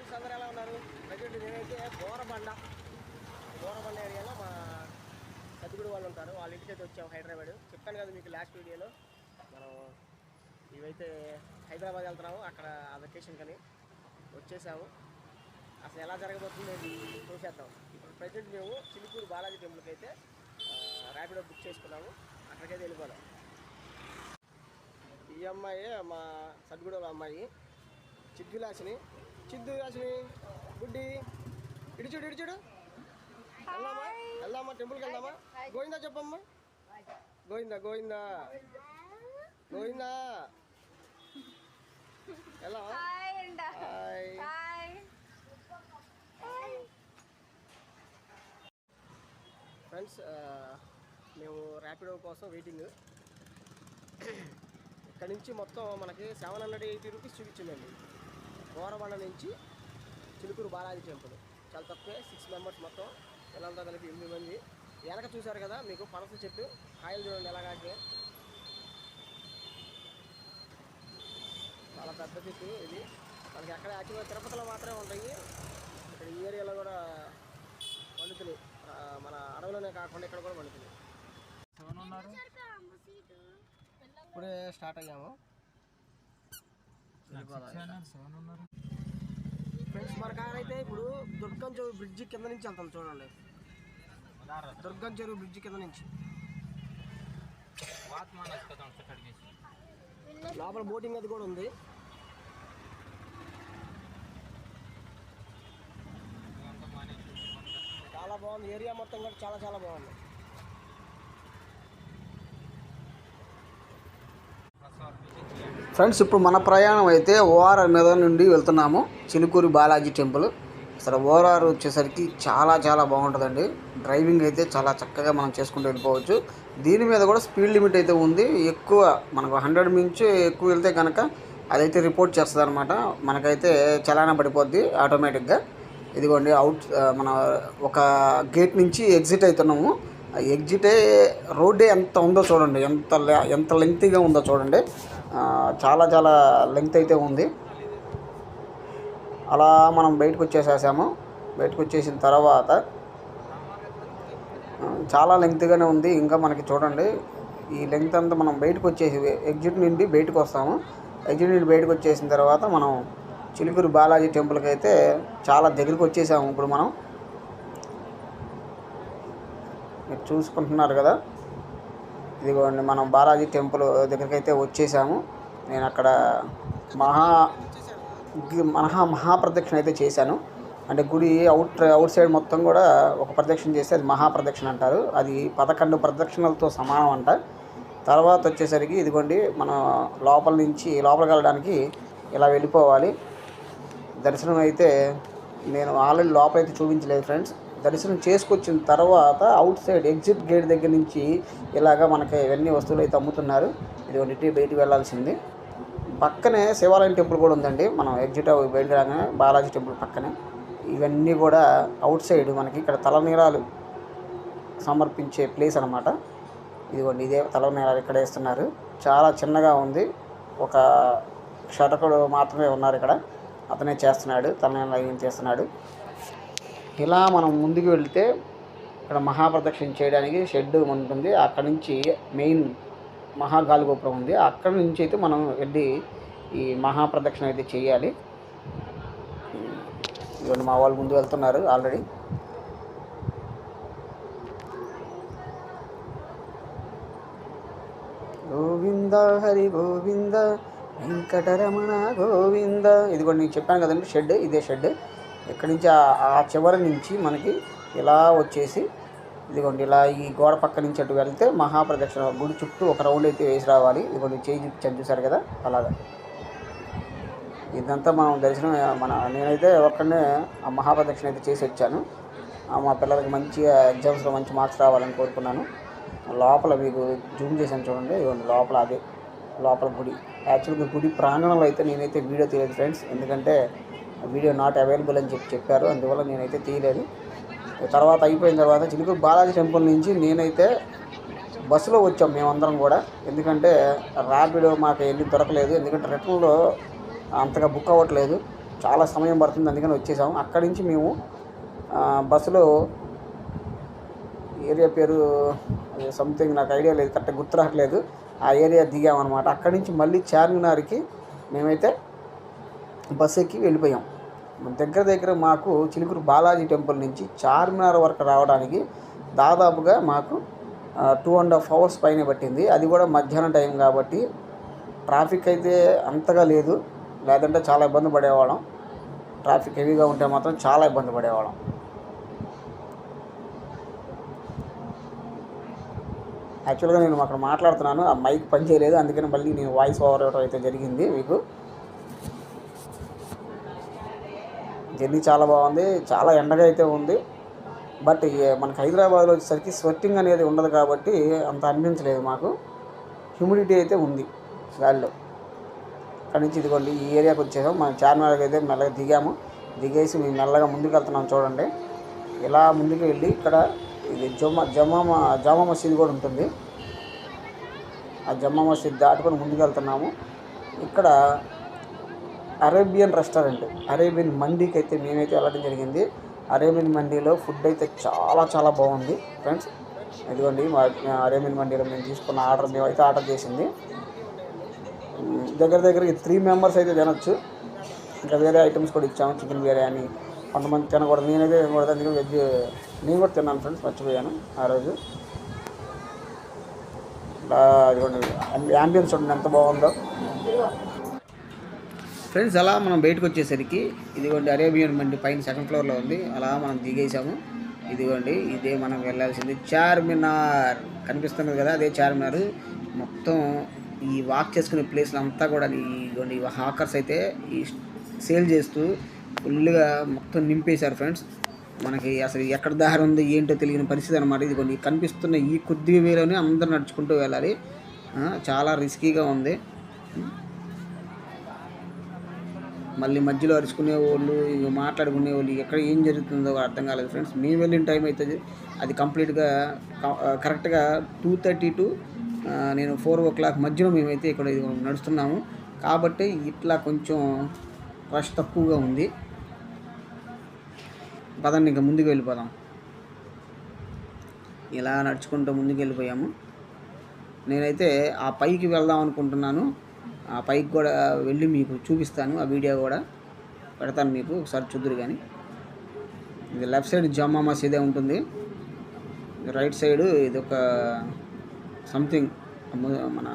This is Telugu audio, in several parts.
ఫ్రెండ్స్ అందరూ ఎలా ఉన్నారు? ప్రజెంట్ నేనైతే బోరబండ ఏరియాలో మా సద్గుడు వాళ్ళు ఉంటారు. వాళ్ళ ఇంటికి అయితే వచ్చాము. హైదరాబాద్ చెప్పాను కదా మీకు లాస్ట్ వీడియోలో. మనం ఇవైతే హైదరాబాద్ వెళ్తున్నాము. అక్కడ ఆ వెకేషన్ కని వచ్చేసాము. అసలు ఎలా జరగబోతుందో చూసేద్దాం. ఇప్పుడు ప్రజెంట్ మేము చిలుకూరు బాలాజీ టెంపుల్కి అయితే ర్యాపిడో బుక్ చేసుకున్నాము. అక్కడికైతే వెళ్ళిపోదాం. ఈ అమ్మాయి మా సద్గుడు అమ్మాయి చిద్దులాసిని గుడ్డి ఇడిచుడు వెళ్దామా టెంపుల్కి వెళ్దామా? గోవిందా చెప్పమ్మా. గోవిందా ఎలా ఫ్రెండ్స్, మేము ర్యాపిడో కోసం వెయిటింగ్. ఇక్కడ నుంచి మొత్తం మనకి 780 రూపీస్ చూపించిందండి. బోరబండ నుంచి చిలుకూరు బాలాజీ టెంపుల్ చాలా తక్కువే. 6 మెంబర్స్ మొత్తం పిల్లలతో కలిపి 8 మంది. వెనక చూశారు కదా మీకు పనస చెట్టు, కాయలు చూడండి ఎలాగే. చాలా పెద్ద చెట్టు ఇది. మనకి అక్కడ యాక్చువల్గా తిరుపతిలో మాత్రమే ఉంటాయి. ఇక్కడ ఈ ఏరియాలో కూడా పండుతున్నాయి. మన అడవిలోనే కాకుండా ఇక్కడ కూడా పండుతున్నాయి. ఇప్పుడే స్టార్ట్ అయ్యాము. ఫ్రెండ్స్ మన కార్ అయితే ఇప్పుడు దుర్గం చెరువు బ్రిడ్జి కింద నుంచి వెళ్తాం. చూడండి, దుర్గం చెరువు బ్రిడ్జి కింద నుంచి లోపల బోటింగ్ అది కూడా ఉంది. చాలా బాగుంది. ఏరియా మొత్తం కూడా చాలా బాగుంది. ఫ్రెండ్స్, ఇప్పుడు మన ప్రయాణం అయితే ఓఆర్ఆర్ మీద నుండి వెళ్తున్నాము చిలుకూరు బాలాజీ టెంపుల్. అసలు ఓఆర్ఆర్ వచ్చేసరికి చాలా బాగుంటుందండి. డ్రైవింగ్ అయితే చాలా చక్కగా మనం చేసుకుంటూ వెళ్ళిపోవచ్చు. దీని మీద కూడా స్పీడ్ లిమిట్ అయితే ఉంది. ఎక్కువ మనకు 100 మించి ఎక్కువ వెళ్తే కనుక అదైతే రిపోర్ట్ చేస్తుంది అనమాట. మనకైతే చలానా పడిపోద్ది ఆటోమేటిక్గా. ఇదిగోండి మన ఒక గేట్ నుంచి ఎగ్జిట్ అవుతున్నాము. ఎగ్జిటే రోడ్డే ఎంత ఉందో చూడండి, ఎంత లెంగ్తీగా ఉందో చూడండి. చాలా లెంగ్త్ అయితే ఉంది. అలా మనం బయటకు వచ్చేసేసాము. బయటకు వచ్చేసిన తర్వాత చాలా లెంగ్త్గానే ఉంది. ఇంకా మనకి చూడండి ఈ లెంగ్త్ అంతా మనం బయటకు వచ్చేసి ఎగ్జిట్ నుండి బయటకు వస్తాము. ఎగ్జిట్ నుండి బయటకు వచ్చేసిన తర్వాత మనం చిలుకూరు బాలాజీ టెంపుల్కి అయితే చాలా దగ్గరికి వచ్చేసాము. ఇప్పుడు మనం మీరు చూసుకుంటున్నారు కదా, ఇదిగోండి మనం బాలాజీ టెంపుల్ దగ్గరికి అయితే వచ్చేసాము. నేను అక్కడ మహాప్రదక్షిణ అయితే చేశాను. అంటే గుడి అవుట్ సైడ్ మొత్తం కూడా ఒక ప్రదక్షిణ చేస్తే అది మహాప్రదక్షిణ అంటారు. అది 11 ప్రదక్షిణలతో సమానం అంట. తర్వాత వచ్చేసరికి ఇదిగోండి మనం లోపలికి వెళ్ళడానికి ఇలా వెళ్ళిపోవాలి. దర్శనం అయితే నేను ఆల్రెడీ లోపలైతే చూపించలేదు ఫ్రెండ్స్. దర్శనం చేసుకొచ్చిన తర్వాత అవుట్ సైడ్ ఎగ్జిట్ గేట్ దగ్గర నుంచి ఇలాగా మనకి ఇవన్నీ వస్తువులు అయితే అమ్ముతున్నారు. ఇదిగోండి బయటికి వెళ్ళాల్సింది. పక్కనే శివాలయం టెంపుల్ కూడా ఉందండి. మనం ఎగ్జిట్ బయట రాగానే బాలాజీ టెంపుల్ పక్కనే ఇవన్నీ కూడా అవుట్ సైడ్ మనకి ఇక్కడ తలనీలాలు సమర్పించే ప్లేస్ అనమాట. ఇదిగోండి ఇదే తలనీలాలు ఇక్కడ వేస్తున్నారు. చాలా చిన్నగా ఉంది. ఒక క్షరకుడు మాత్రమే ఉన్నారు ఇక్కడ. అతనే చేస్తున్నాడు, తలనీలాలు ఏం చేస్తున్నాడు. ఇలా మనం ముందుకు వెళ్తే ఇక్కడ మహాప్రదక్షిణ చేయడానికి షెడ్ ఉంటుంది. అక్కడ నుంచి మెయిన్ మహాగాలిగోపురం ఉంది. అక్కడ నుంచి అయితే మనం వెళ్ళి ఈ మహాప్రదక్షిణ అయితే చేయాలి. ఇవన్నీ మా వాళ్ళు ముందు వెళ్తున్నారు ఆల్రెడీ. గోవింద హరి గోవింద వెంకటరమణ గోవింద. ఇదిగోండి నేను చెప్పాను కదండి షెడ్, ఇదే షెడ్. ఇక్కడి నుంచి ఆ చివరి నుంచి మనకి ఇలా వచ్చేసి ఇదిగోండి ఇలా ఈ గోడ పక్క నుంచి అటు వెళ్తే మహాప్రదక్షిణ గుడి చుట్టూ ఒక రౌండ్ అయితే వేసి రావాలి. ఇదిగోండి చేయి చూపించాను చూసారు కదా, అలాగా ఇదంతా మనం దర్శనం. నేనైతే ఒక్కడనే ఆ మహాప్రదక్షిణ అయితే చేసి వచ్చాను. మా పిల్లలకి మంచిగా ఎగ్జామ్స్లో మంచి మార్క్స్ రావాలని కోరుకున్నాను. లోపల మీకు జూమ్ చేశాను చూడండి. ఇదిగోండి లోపల అదే లోపల గుడి. యాక్చువల్గా గుడి ప్రాంగణంలో అయితే నేనైతే వీడియో తీయలేదు ఫ్రెండ్స్, ఎందుకంటే వీడియో నాట్ అవైలబుల్ అని చెప్పారు. అందువల్ల నేనైతే తీయలేదు. తర్వాత అయిపోయిన తర్వాత చిలుకూరు బాలాజీ టెంపుల్ నుంచి నేనైతే బస్సులో వచ్చాం మేమందరం కూడా. ఎందుకంటే ర్యాపిడో మాకు వెళ్ళి దొరకలేదు. ఎందుకంటే రిటర్న్లో అంతగా బుక్ అవ్వట్లేదు. చాలా సమయం పడుతుంది, అందుకని వచ్చేసాము. అక్కడి నుంచి మేము బస్సులో ఏరియా పేరు సంథింగ్ నాకు ఐడియా లేదు, కరెక్ట్గా గుర్తు రావట్లేదు, ఆ ఏరియా దిగామన్నమాట. అక్కడి నుంచి మళ్ళీ చార్మినార్కి మేమైతే బస్సు ఎక్కి వెళ్ళిపోయాం. దగ్గర మాకు చిలుకూరు బాలాజీ టెంపుల్ నుంచి చార్మినార్ వరకు రావడానికి దాదాపుగా మాకు 2.5 hours పైన పట్టింది. అది కూడా మధ్యాహ్నం టైం కాబట్టి ట్రాఫిక్ అయితే అంతగా లేదు, లేదంటే చాలా ఇబ్బంది పడేవాళ్ళం. ట్రాఫిక్ హెవీగా ఉంటే మాత్రం చాలా ఇబ్బంది పడేవాళ్ళం. యాక్చువల్గా నేను అక్కడ మాట్లాడుతున్నాను, ఆ మైక్ పనిచేయలేదు, అందుకని మళ్ళీ నేను వాయిస్ ఓవర్ ఇవ్వడం అయితే జరిగింది. మీకు జర్నీ చాలా బాగుంది, చాలా ఎండగా అయితే ఉంది. బట్ మనకి హైదరాబాద్లో వచ్చేసరికి స్వెట్టింగ్ అనేది ఉండదు కాబట్టి అంత అనిపించలేదు మాకు. హ్యూమిడిటీ అయితే ఉంది గాలిలో. అక్కడి నుంచి ఇదిగోండి ఈ ఏరియాకి వచ్చేసాం. మనం చార్మినార్కి అయితే మెల్లగా దిగేసి మేము మెల్లగా ముందుకు వెళ్తున్నాం. చూడండి, ఇలా ముందుకు వెళ్ళి ఇక్కడ ఇది జామా మసీద్ కూడా ఉంటుంది. ఆ జామా మసీద్ దాటుకొని ముందుకు వెళ్తున్నాము. ఇక్కడ అరేబియన్ మండీకి అయితే మేమైతే వెళ్ళడం జరిగింది. అరేబియన్ మండీలో ఫుడ్ అయితే చాలా బాగుంది ఫ్రెండ్స్. ఇదిగోండి అరేబియన్ మండీలో మేము తీసుకున్న మేమైతే ఆర్డర్ చేసింది. దగ్గర 3 members అయితే తినొచ్చు. ఇంకా వేరే ఐటమ్స్ కూడా ఇచ్చాము, చికెన్ బిర్యానీ. కొంతమంది తినకూడదు, నేనైతే తినకూడదు, అందుకని వెజ్ నేను కూడా తిన్నాను ఫ్రెండ్స్, మర్చిపోయాను ఆ రోజు. అదిగోండి యాంబియన్స్ చూడండి ఎంత బాగుందో ఫ్రెండ్స్. అలా మనం బయటకు వచ్చేసరికి ఇదిగోండి అరేబియన్ మండి పైన 2nd floorలో ఉంది. అలా మనం దిగేసాము. ఇదిగోండి ఇదే మనం వెళ్ళాల్సింది చార్మినార్, కనిపిస్తున్నది కదా, అదే చార్మినార్. మొత్తం ఈ వాక్ చేసుకునే ప్లేస్లు అంతా కూడా ఇదిగోండి హాకర్స్ అయితే ఈ సేల్ చేస్తూ ఫుల్గా మొత్తం నింపేశారు ఫ్రెండ్స్. మనకి అసలు ఎక్కడ దారి ఉంది ఏంటో తెలియని పరిస్థితి అనమాట. ఇదిగోండి కనిపిస్తున్న ఈ కొద్ది వేలోనే అందరూ నడుచుకుంటూ వెళ్ళాలి, చాలా రిస్కీగా ఉంది. మళ్ళీ మధ్యలో అరుచుకునే వాళ్ళు, మాట్లాడుకునే వాళ్ళు, ఎక్కడ ఏం జరుగుతుందో అర్థం కాలేదు ఫ్రెండ్స్. మేము వెళ్ళిన టైం అయితే అది కంప్లీట్గా కరెక్ట్గా 2:30 to నేను 4 o'clock మధ్యలో మేమైతే ఇక్కడ నడుస్తున్నాము కాబట్టి ఇట్లా కొంచెం రష్ తక్కువగా ఉంది. పదండి ఇంకా ముందుకు వెళ్ళిపోదాం. ఇలా నడుచుకుంటూ ముందుకు వెళ్ళిపోయాము. నేనైతే ఆ పైకి వెళ్దాం అనుకుంటున్నాను. ఆ పైకి కూడా వెళ్ళి మీకు చూపిస్తాను, ఆ వీడియో కూడా పెడతాను మీకు, ఒకసారి చూద్దరు. కానీ ఇది లెఫ్ట్ సైడ్ జామా మసీదే ఉంటుంది, రైట్ సైడ్ ఇది ఒక సంథింగ్ మన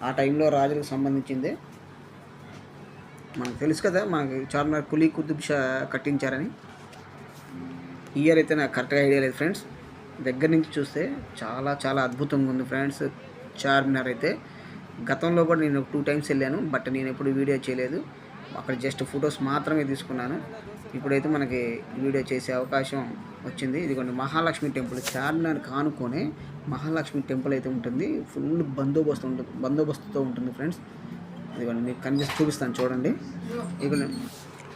ఆ టైంలో రాజులకు సంబంధించింది. మనకు తెలుసు కదా, మనకి చార్మినార్ కులీ కుతుబ్ షా కట్టించారని. ఇయర్ అయితే నాకు కరెక్ట్గా ఐడియా లేదు ఫ్రెండ్స్. దగ్గర నుంచి చూస్తే చాలా అద్భుతంగా ఉంది ఫ్రెండ్స్ చార్మినార్ అయితే. గతంలో కూడా నేను 2 times వెళ్ళాను, బట్ నేను ఎప్పుడు వీడియో చేయలేదు. అక్కడ జస్ట్ ఫొటోస్ మాత్రమే తీసుకున్నాను. ఇప్పుడైతే మనకి వీడియో చేసే అవకాశం వచ్చింది. ఇదిగోండి మహాలక్ష్మి టెంపుల్, చార్మినార్ కానుకొని మహాలక్ష్మి టెంపుల్ అయితే ఉంటుంది. ఫుల్ బందోబస్తుతో ఉంటుంది ఫ్రెండ్స్. ఇదిగోండి మీకు చూపిస్తాను చూడండి. ఇదిగోండి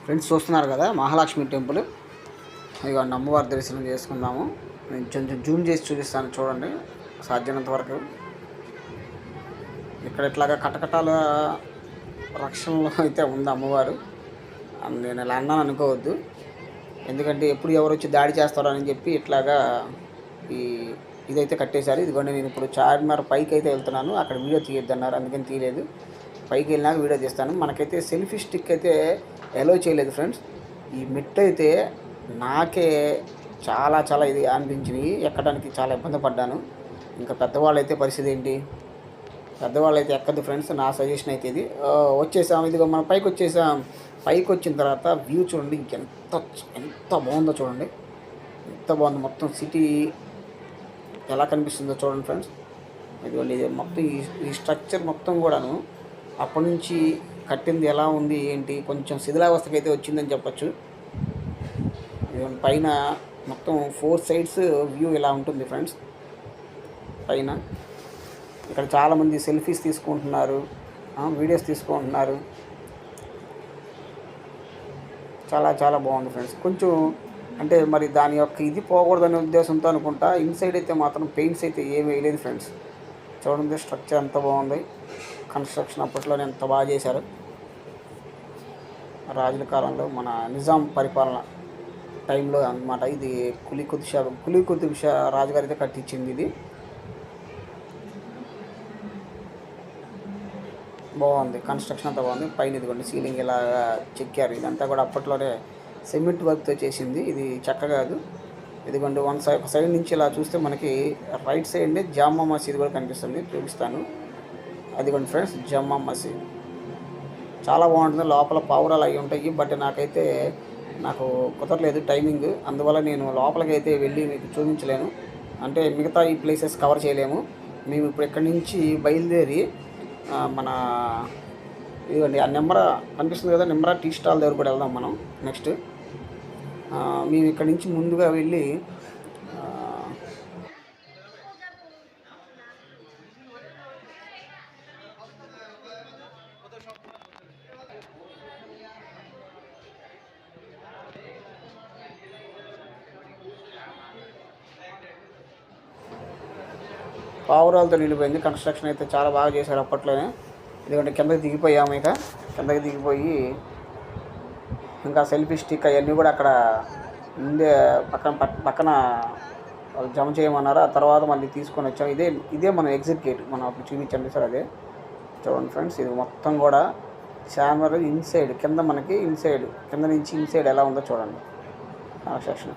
ఫ్రెండ్స్, చూస్తున్నారు కదా మహాలక్ష్మి టెంపుల్. ఇదిగోండి అమ్మవారి దర్శనం చేసుకుందాము. నేను కొంచెం జూమ్ చేసి చూపిస్తాను చూడండి సాధ్యమైనంత వరకు. ఇక్కడ ఇట్లాగా కటకటాల రక్షణలో అయితే ఉంది అమ్మవారు. నేను ఇలా అన్నాను అనుకోవద్దు, ఎందుకంటే ఎప్పుడు ఎవరు వచ్చి దాడి చేస్తారో అని చెప్పి ఇట్లాగా ఇదైతే కట్టేశారు. ఇదిగోండి నేను ఇప్పుడు చార్మినార్ పైకి అయితే వెళ్తున్నాను. అక్కడ వీడియో తీయొద్దన్నారు, అందుకని తీయలేదు. పైకి వెళ్ళినాక వీడియో తీస్తాను. మనకైతే సెల్ఫీ స్టిక్ అయితే అలో చేయలేదు ఫ్రెండ్స్. ఈ మెట్టు అయితే నాకే చాలా ఇది అనిపించినాయి, ఎక్కడానికి చాలా ఇబ్బంది పడ్డాను. ఇంకా పెద్దవాళ్ళు అయితే పరిస్థితి ఏంటి, పెద్దవాళ్ళు అయితే ఎక్కదు ఫ్రెండ్స్. నా సజెషన్ అయితే ఇది. వచ్చేసాం, ఇదిగో మనం పైకి వచ్చేసాం. పైకి వచ్చిన తర్వాత వ్యూ చూడండి ఎంత బాగుందో చూడండి, ఎంత బాగుంది. మొత్తం సిటీ ఎలా కనిపిస్తుందో చూడండి ఫ్రెండ్స్. ఇదిగోండి ఇది మొత్తం ఈ స్ట్రక్చర్ మొత్తం కూడాను అప్పటి నుంచి కట్టింది ఎలా ఉంది ఏంటి, కొంచెం శిథిలావస్థకి అయితే వచ్చిందని చెప్పచ్చు. ఇదిగోండి పైన మొత్తం 4 sides వ్యూ ఇలా ఉంటుంది ఫ్రెండ్స్. పైన ఇక్కడ చాలామంది సెల్ఫీస్ తీసుకుంటున్నారు, వీడియోస్ తీసుకుంటున్నారు. చాలా బాగుంది ఫ్రెండ్స్. కొంచెం అంటే మరి దాని యొక్క ఇది పోకూడదనే ఉద్దేశంతో అనుకుంటా ఇన్సైడ్ అయితే మాత్రం పెయింట్స్ అయితే ఏమీ వేయలేదు ఫ్రెండ్స్. చూడండి స్ట్రక్చర్ ఎంత బాగుంది, కన్స్ట్రక్షన్ అప్పట్లోనే ఎంత బాగా చేశారు. రాజుల కాలంలో మన నిజాం పరిపాలన టైంలో అన్నమాట. ఇది కులీ కుతుబ్ షా రాజుగారు అయితే కట్టించింది ఇది. బాగుంది, కన్స్ట్రక్షన్ అంతా బాగుంది. పైన ఇదిగోండి సీలింగ్ ఇలా చెక్కారు. ఇదంతా కూడా అప్పట్లోనే సిమెంట్ వర్క్తో చేసింది. ఇది చెక్క కాదు. ఇదిగోండి ఒక సైడ్ నుంచి ఇలా చూస్తే మనకి రైట్ సైడ్ని జామా మసీద్ కూడా కనిపిస్తుంది, చూపిస్తాను. అదిగోండి ఫ్రెండ్స్, జామా మసీద్ చాలా బాగుంటుంది. లోపల పావురాలు అవి ఉంటాయి, బట్ నాకు కుదరలేదు టైమింగ్, అందువల్ల నేను లోపలికి అయితే వెళ్ళి మీకు చూపించలేను. అంటే మిగతా ఈ ప్లేసెస్ కవర్ చేయలేము. మేము ఇప్పుడు ఇక్కడి నుంచి బయలుదేరి మన ఇదిగోండి ఆ నెంబర్ కనిపిస్తుంది కదా, నెంబర్ టీ స్టాల్ దగ్గర కూడా వెళ్దాం మనం నెక్స్ట్. మేము ఇక్కడి నుంచి ముందుగా వెళ్ళి పావురాలతో నిండిపోయింది. కన్స్ట్రక్షన్ అయితే చాలా బాగా చేశారు అప్పట్లోనే. ఎందుకంటే కిందకి దిగిపోయాము. కిందకి దిగిపోయి ఇంకా సెల్ఫీ స్టిక్ అవన్నీ కూడా అక్కడ ముందే పక్కన వాళ్ళు జమ చేయమన్నారు. ఆ తర్వాత మళ్ళీ తీసుకొని వచ్చాము. ఇదే మన ఎగ్జిట్ గేట్, మనం అప్పుడు చూపించండి సార్. అదే చూడండి ఫ్రెండ్స్, ఇది మొత్తం కూడా చార్మినార్ ఇన్సైడ్ కింద మనకి కింద నుంచి ఇన్సైడ్ ఎలా ఉందో చూడండి. సెక్షన్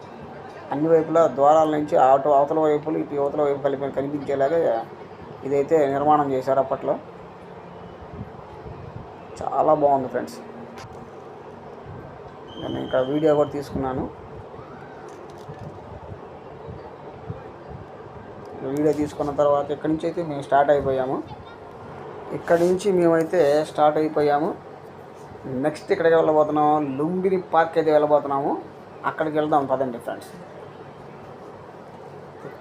అన్ని వైపులా ద్వారాల నుంచి అవతల వైపులు ఇటు యువతల వైపు కనిపించేలాగా ఇదైతే నిర్మాణం చేశారు అప్పట్లో. చాలా బాగుంది ఫ్రెండ్స్. నేను ఇంకా వీడియో కూడా తీసుకున్నాను. వీడియో తీసుకున్న తర్వాత ఇక్కడి నుంచి అయితే మేము స్టార్ట్ అయిపోయాము. నెక్స్ట్ ఇక్కడికి వెళ్ళబోతున్నాము, లుంబిని పార్క్ అయితే వెళ్ళబోతున్నాము. అక్కడికి వెళ్దాం పదండి ఫ్రెండ్స్.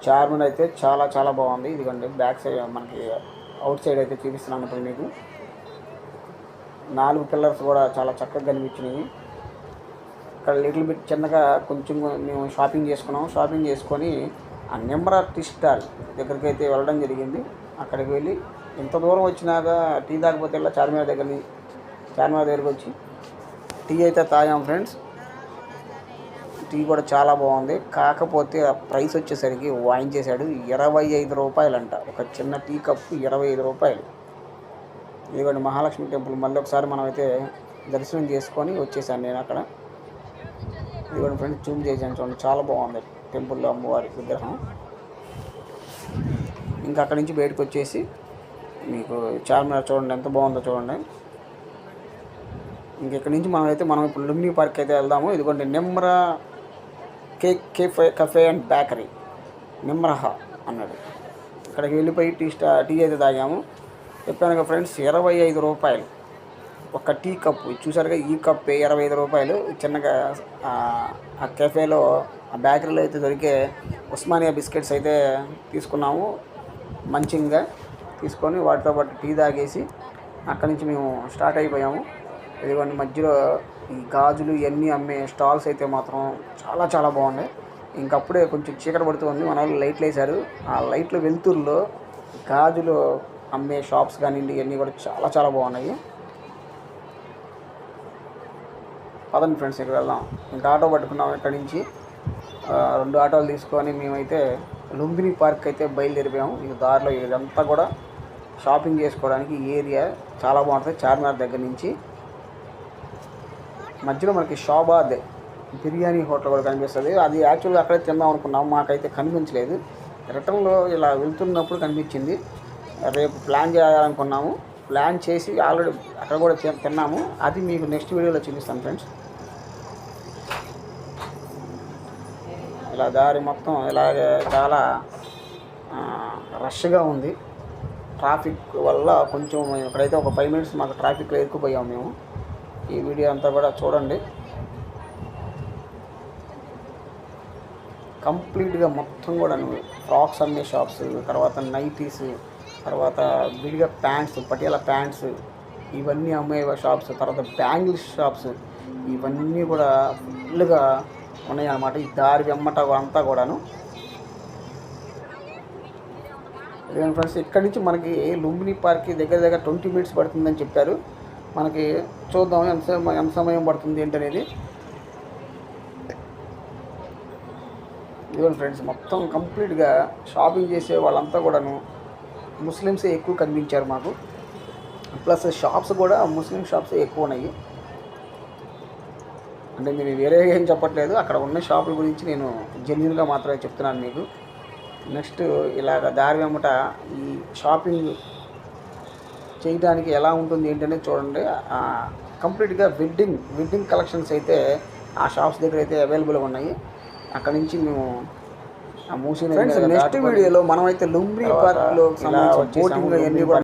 చార్మినార్ అయితే చాలా చాలా బాగుంది. ఇదిగోండి బ్యాక్ సైడ్ మనకి అవుట్ సైడ్ అయితే చూపిస్తున్నాను ఇప్పుడు మీకు. 4 పిల్లర్స్ కూడా చాలా చక్కగా కనిపించినాయి. ఇక్కడ లిటిల్ బిట్ చిన్నగా కొంచెం మేము షాపింగ్ చేసుకొని ఆ నెంబర్ టీ స్టాల్ దగ్గరికి అయితే వెళ్ళడం జరిగింది. అక్కడికి వెళ్ళి ఇంత దూరం వచ్చినాక టీ తాగకపోతే ఇలా చార్మినార్ దగ్గరికి వచ్చి టీ అయితే తాగాం ఫ్రెండ్స్. టీ కూడా చాలా బాగుంది. కాకపోతే ఆ ప్రైస్ వచ్చేసరికి వాయించేశాడు. 25 రూపాయలు అంట ఒక చిన్న టీ కప్పు, 25 రూపాయలు. ఇదిగోండి మహాలక్ష్మి టెంపుల్. మళ్ళీ ఒకసారి మనం అయితే దర్శనం చేసుకొని వచ్చేసాను నేను అక్కడ. ఇదిగోండి ఫ్రెండ్స్, జూమ్ చేశాను చూడండి, చాలా బాగుంది టెంపుల్లో అమ్మవారి విగ్రహం. ఇంకా అక్కడి నుంచి బయటకు వచ్చేసి మీకు చార్మినార్ చూడండి ఎంత బాగుందో చూడండి. ఇంకెక్కడి నుంచి మనం ఇప్పుడు లుంబిని పార్క్ అయితే వెళ్దాము. ఇదిగోండి నిమ్రా కఫే అండ్ బేకరీ, నిమ్రహా అన్నాడు. ఇక్కడికి వెళ్ళిపోయి టీ అయితే తాగాము. చెప్పాను కదా ఫ్రెండ్స్, 25 రూపాయలు ఒక టీ కప్పు. చూసారుగా, ఈ కప్పే 25 రూపాయలు. చిన్నగా ఆ కెఫేలో ఆ బేకరీలో అయితే దొరికే ఉస్మానియా బిస్కెట్స్ అయితే తీసుకున్నాము. మంచిగా తీసుకొని వాటితో పాటు టీ తాగేసి అక్కడి నుంచి మేము స్టార్ట్ అయిపోయాము. ఇదిగోండి మధ్యలో ఈ గాజులు ఇవన్నీ అమ్మే స్టాల్స్ అయితే మాత్రం చాలా చాలా బాగున్నాయి. ఇంకప్పుడే కొంచెం చీకటి పడుతుంది, మన వాళ్ళు లైట్లు వేశారు. ఆ లైట్ల వెలుతురులో గాజులు అమ్మే షాప్స్ కానివ్వండి ఇవన్నీ కూడా చాలా చాలా బాగున్నాయి. పదండి ఫ్రెండ్స్, ఇక్కడ వెళ్దాం. ఇంకా ఆటో పట్టుకున్నాం. ఇక్కడి నుంచి 2 ఆటోలు తీసుకొని మేమైతే లుంబిని పార్క్ అయితే బయలుదేరిపోయాము. ఈ దారిలో ఇదంతా కూడా షాపింగ్ చేసుకోవడానికి ఏరియా చాలా బాగుంటుంది. చార్మినార్ దగ్గర నుంచి మధ్యలో మనకి షాబాద్ బిర్యానీ హోటల్ కూడా కనిపిస్తుంది. అది యాక్చువల్గా అక్కడే తిందాం అనుకున్నాం, మాకైతే కనిపించలేదు. రిటర్న్లో ఇలా వెళ్తున్నప్పుడు కనిపించింది. రేపు ప్లాన్ చేయాలనుకున్నాము, ప్లాన్ చేసి ఆల్రెడీ అక్కడ కూడా తిన్నాము. అది మీకు నెక్స్ట్ వీడియోలో చూపిస్తాను ఫ్రెండ్స్. ఇలా దారి మొత్తం ఇలాగే చాలా రష్గా ఉంది. ట్రాఫిక్ వల్ల కొంచెం ఇక్కడైతే ఒక 5 మినిట్స్ మాకు ట్రాఫిక్లో ఇరుక్కుపోయాము మేము. ఈ వీడియో అంతా కూడా చూడండి. కంప్లీట్గా మొత్తం కూడా ఫ్రాక్స్ అమ్మే షాప్స్, తర్వాత నైటీస్, తర్వాత విడిగా ప్యాంట్స్, పటియాలా ప్యాంట్స్ ఇవన్నీ అమ్మే షాప్స్, తర్వాత బ్యాంగిల్స్ షాప్స్ ఇవన్నీ కూడా ఫుల్గా ఉన్నాయి అన్నమాట. ఈ దారి వెమ్మట అంతా కూడాను. ఫ్రెండ్స్, ఇక్కడి నుంచి మనకి లుంబిని పార్క్కి దగ్గర 20 మినిట్స్ పడుతుందని చెప్పారు. మనకి చూద్దాం ఎంత సమయం పడుతుంది ఏంటనేది. ఇదిగోండి ఫ్రెండ్స్, మొత్తం కంప్లీట్గా షాపింగ్ చేసే వాళ్ళంతా కూడాను ముస్లిమ్సే ఎక్కువ కనిపించారు మాకు. ప్లస్ షాప్స్ కూడా ముస్లిం షాప్సే ఎక్కువ ఉన్నాయి. అంటే మీరు వేరే ఏం చెప్పట్లేదు, అక్కడ ఉన్న షాపుల గురించి నేను జెన్యున్గా మాత్రమే చెప్తున్నాను మీకు. నెక్స్ట్ ఇలాగ దారి వెంబట ఈ షాపింగ్ చేయడానికి ఎలా ఉంటుంది ఏంటనేది చూడండి. కంప్లీట్గా వెడ్డింగ్ కలెక్షన్స్ అయితే ఆ షాప్స్ దగ్గర అయితే అవైలబుల్గా ఉన్నాయి. అక్కడ నుంచి మేము మూసీ నెక్స్ట్ వీడియోలో మనమైతే లుంబ్రీ పార్క్లో సంబంధించిన బోటింగ్ అన్నీ కూడా